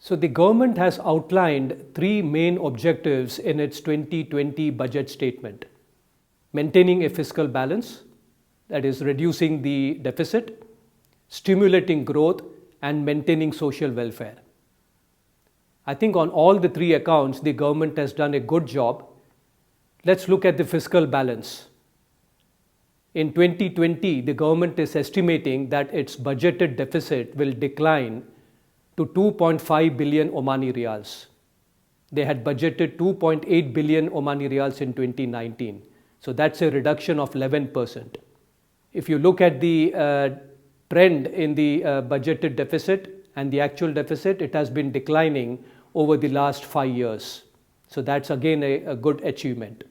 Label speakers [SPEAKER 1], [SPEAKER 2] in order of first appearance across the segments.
[SPEAKER 1] So the government has outlined three main objectives in its 2020 budget statement. Maintaining a fiscal balance, that is reducing the deficit, stimulating growth, and maintaining social welfare. I think on all the three accounts, the government has done a good job. Let's look at the fiscal balance. In 2020, the government is estimating that its budgeted deficit will decline to 2.5 billion Omani Riyals. They had budgeted 2.8 billion Omani Riyals in 2019. So that's a reduction of 11%. If you look at the trend in the budgeted deficit and the actual deficit, it has been declining over the last 5 years. So that's again a good achievement.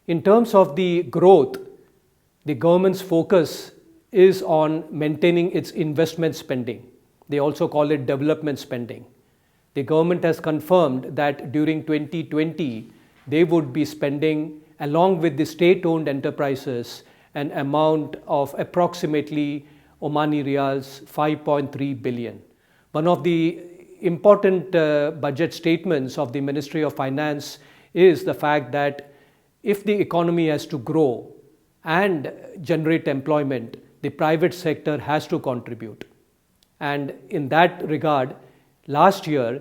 [SPEAKER 1] In terms of the growth, the government's focus is on maintaining its investment spending. They also call it development spending. The government has confirmed that during 2020, they would be spending, along with the state-owned enterprises, an amount of approximately Omani Riyals 5.3 billion. One of the important budget statements of the Ministry of Finance is the fact that if the economy has to grow and generate employment, the private sector has to contribute. And in that regard, last year,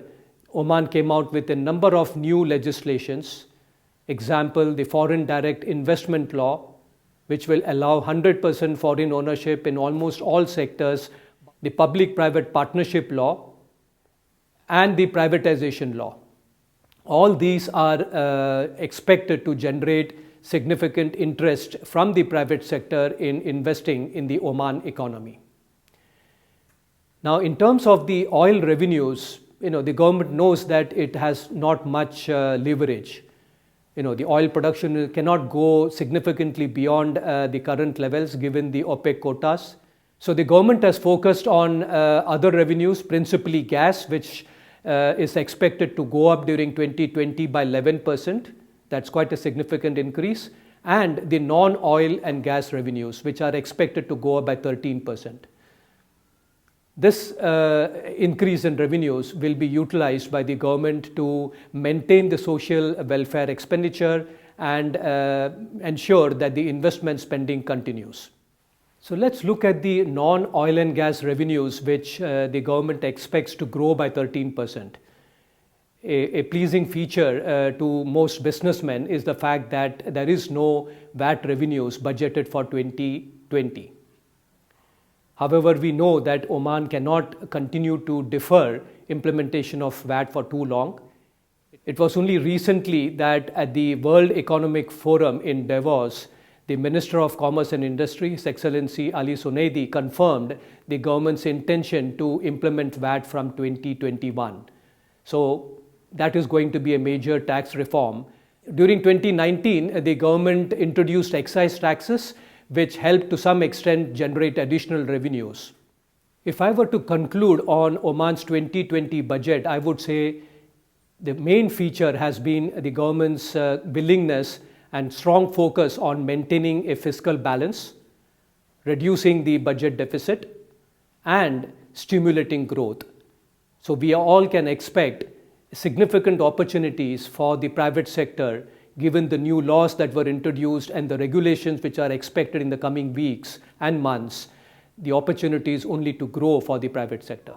[SPEAKER 1] Oman came out with a number of new legislations. Example, the Foreign Direct Investment Law, which will allow 100% foreign ownership in almost all sectors, the Public-Private Partnership Law, and the Privatization Law. All these are expected to generate significant interest from the private sector in investing in the Oman economy. Now, in terms of the oil revenues, the government knows that it has not much leverage. The oil production cannot go significantly beyond the current levels given the OPEC quotas. So the government has focused on other revenues, principally gas, which is expected to go up during 2020 by 11%. That's quite a significant increase. And the non-oil and gas revenues, which are expected to go up by 13%. This increase in revenues will be utilized by the government to maintain the social welfare expenditure and ensure that the investment spending continues. So let's look at the non-oil and gas revenues, which the government expects to grow by 13%. A pleasing feature to most businessmen is the fact that there is no VAT revenues budgeted for 2020. However, we know that Oman cannot continue to defer implementation of VAT for too long. It was only recently that at the World Economic Forum in Davos, the Minister of Commerce and Industry, His Excellency Ali Soneidi, confirmed the government's intention to implement VAT from 2021. So that is going to be a major tax reform. During 2019, the government introduced excise taxes, which helped to some extent generate additional revenues. If I were to conclude on Oman's 2020 budget, I would say the main feature has been the government's willingness and strong focus on maintaining a fiscal balance, reducing the budget deficit, and stimulating growth. So we all can expect significant opportunities for the private sector given the new laws that were introduced and the regulations which are expected in the coming weeks and months. The opportunity is only to grow for the private sector.